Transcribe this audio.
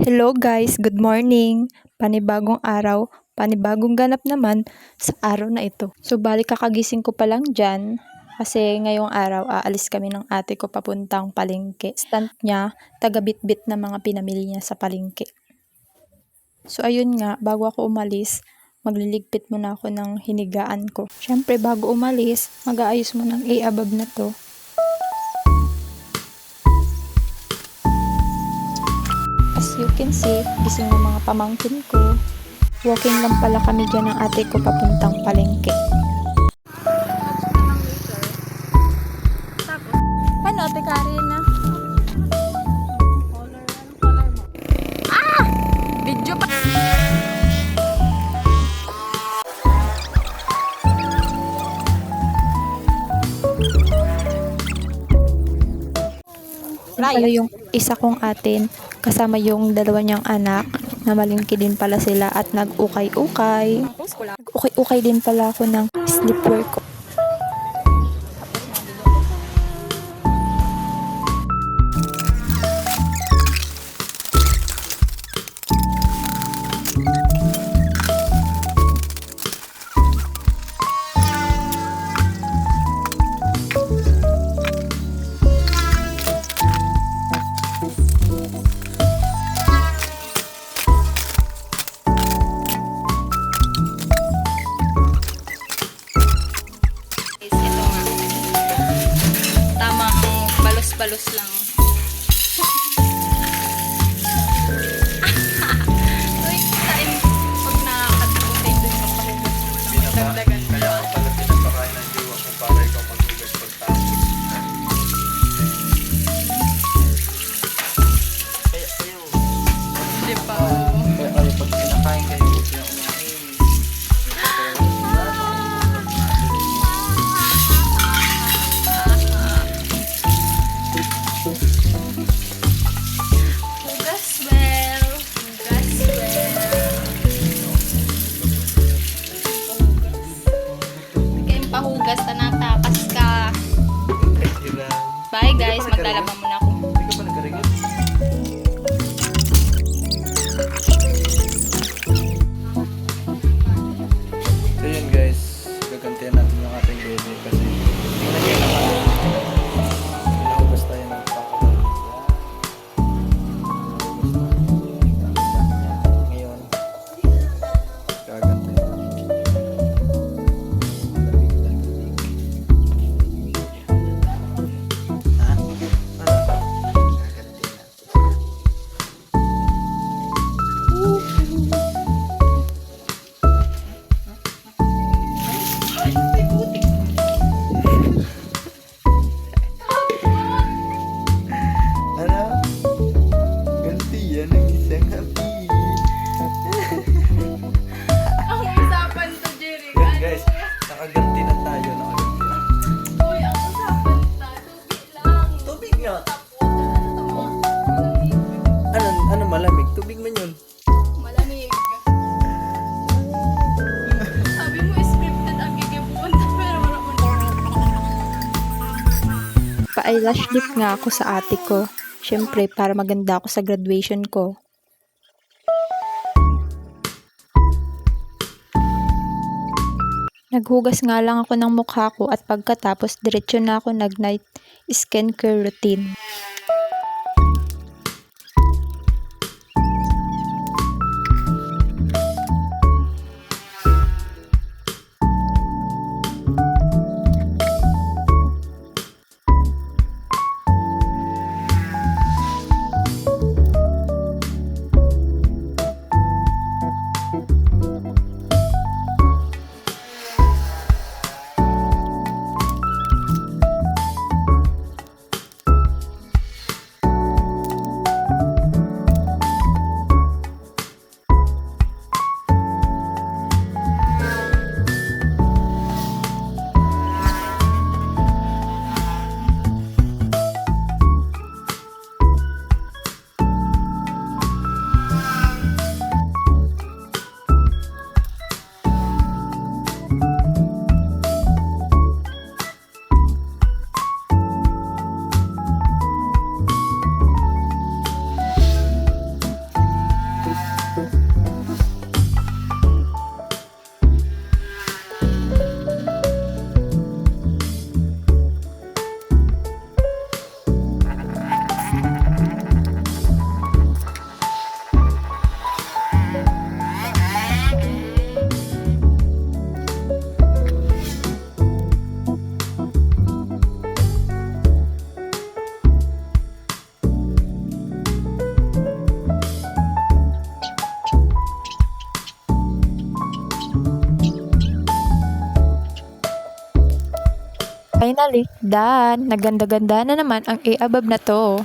Hello guys, good morning. Panibagong araw, panibagong ganap naman sa araw na ito. So balik kakagising ko pa lang dyan kasi ngayong araw aalis kami ng ate ko papuntang palengke. Stunt niya, taga-bit-bit na mga pinamili niya sa palengke. So ayun nga, bago ako umalis, magliligpit muna ako ng hinigaan ko. Syempre bago umalis, mag-aayos mo ng above na to. As you can see, gising yung mga pamangkin ko. Walking lang pala kami dyan ng ate ko papuntang palengke. Ano, ate Karina? Video pa! Pala yung isa kong atin, kasama yung dalawa niyang anak, na malingki din pala sila at nag-ukay-ukay. Nag-ukay-ukay din pala ako ng sleepwear ko. Balos lang. Uy, kain. Pag nakakatutin dun yung pahugas mo naman. Dagdagan mo. Kaya ako pala pinapakain ng jowa ko para ikaw maghugas pagtapos. Kaya kayo. Di ba? Kaya kayo pag pinakain kayo, huwag siya umain. Hugas well. Hugas well. Hindi kayong pahugas na natakas ka. Sila. Bye guys, maglalaban muna ako. Hindi ka pa nagkarigit? So yun guys, gagantihan natin yung ating baby kasi tingnan nyo naman. Pinahugas tayo ng pakalang. Ngayon, gagantihan natin. Ha? Ano? Gagantihan. Ano? Ganti yan ang isang happy. Ang usapan to, Jerry. Yan guys, nakaganti na tayo. Nakaganti na. Uy, ang usapan to. Tubig lang. Tubig nga. Tapos, Ano malamig? Tubig man yun. malamig. Sabi mo, scripted ang gigipunta, pero wala mo na. Pa-eyelash lift nga ako sa ate ko. Syempre, para maganda ako sa graduation ko. Naghugas nga lang ako ng mukha ko at pagkatapos diretso na ako nag-night skincare routine. Finally, done! Naganda-ganda na naman ang A above na to.